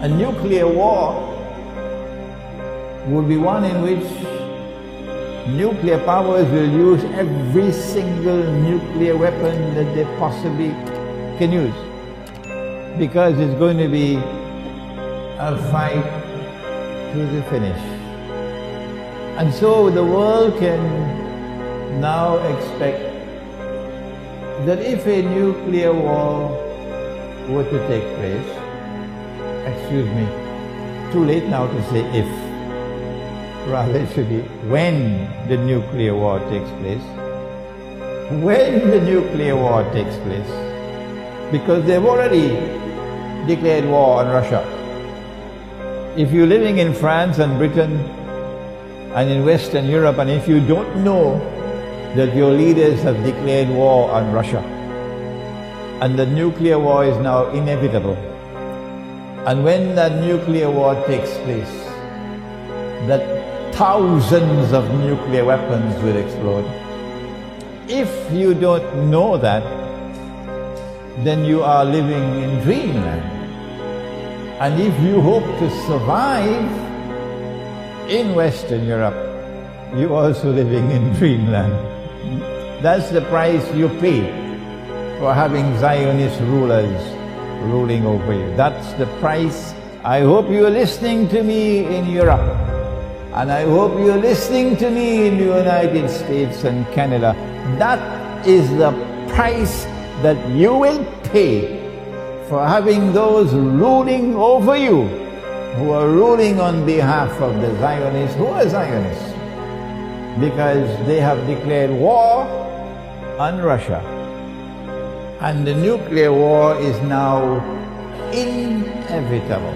A nuclear war would be one in which nuclear powers will use every single nuclear weapon that they possibly can use, because it's going to be a fight to the finish. And so the world can now expect that if a nuclear war were to take place, excuse me, too late now to say if, rather it should be when the nuclear war takes place. When the nuclear war takes place, because they've already declared war on Russia. If you're living in France and Britain and in Western Europe, and if you don't know that your leaders have declared war on Russia, and the nuclear war is now inevitable, and when that nuclear war takes place, that thousands of nuclear weapons will explode. If you don't know that, then you are living in dreamland. And if you hope to survive in Western Europe, you're also living in dreamland. That's the price you pay for having Zionist rulers ruling over you. That's the price. I hope you're listening to me in Europe, and I hope you're listening to me in the United States and Canada. That is the price that you will pay for having those ruling over you, who are ruling on behalf of the Zionists. Who are Zionists? Because they have declared war on Russia. And the nuclear war is now inevitable.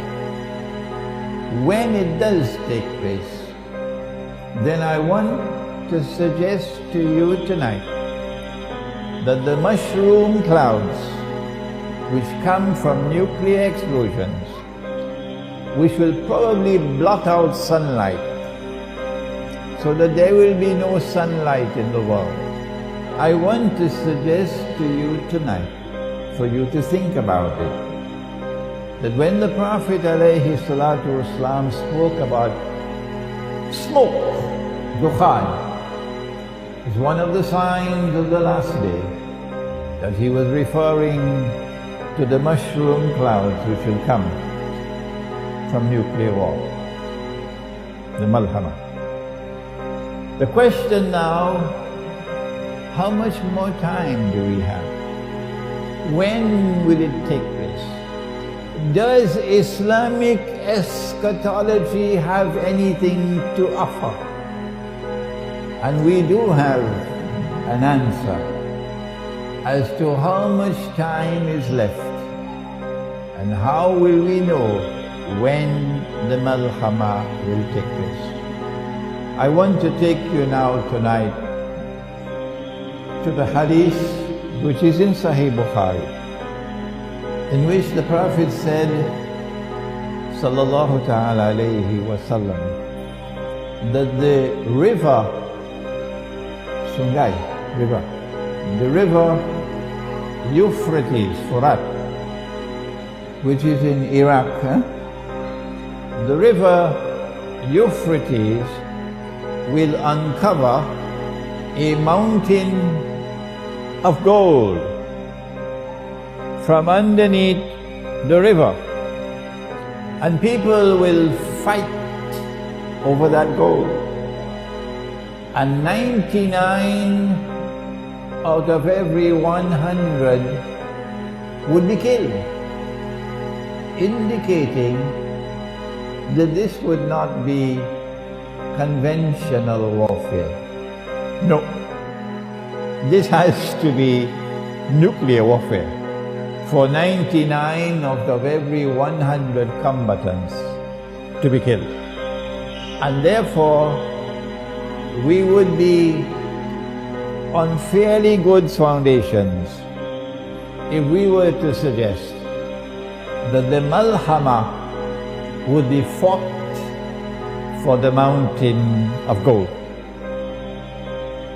When it does take place, then I want to suggest to you tonight that the mushroom clouds which come from nuclear explosions, which will probably blot out sunlight, so that there will be no sunlight in the world. I want to suggest to you tonight, for you to think about it, that when the Prophet ﷺ spoke about smoke, dukhan, is one of the signs of the last day, that he was referring to the mushroom clouds which will come from nuclear war, the malhama. The question now, how much more time do we have? When will it take place? Does Islamic eschatology have anything to offer? And we do have an answer as to how much time is left, and how will we know when the malhama will take place. I want to take you now tonight to the hadith which is in Sahih Bukhari, in which the Prophet said, sallallahu ta'ala alayhi wa sallam, that the river Sungai, the river Euphrates, Furat, which is in Iraq, the river Euphrates will uncover a mountain of gold from underneath the river, and people will fight over that gold, and 99 out of every 100 would be killed, indicating that this would not be conventional warfare. No, this has to be nuclear warfare for 99 out of every 100 combatants to be killed. And therefore, we would be on fairly good foundations if we were to suggest that the malhama would be fought for the mountain of gold.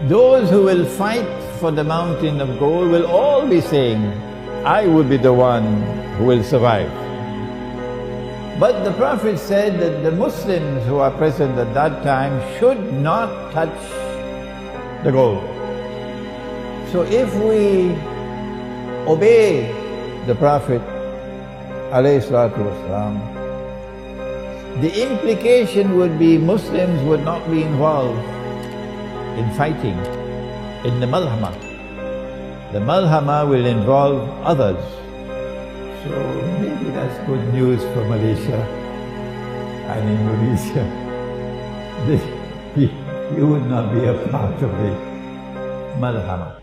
Those who will fight for the mountain of gold will all be saying, I will be the one who will survive. But the Prophet said that the Muslims who are present at that time should not touch the gold. So if we obey the Prophet ﷺ, the implication would be Muslims would not be involved in fighting, in the malhama. The malhama will involve others. So maybe that's good news for Malaysia and Indonesia. You would not be a part of the malhama.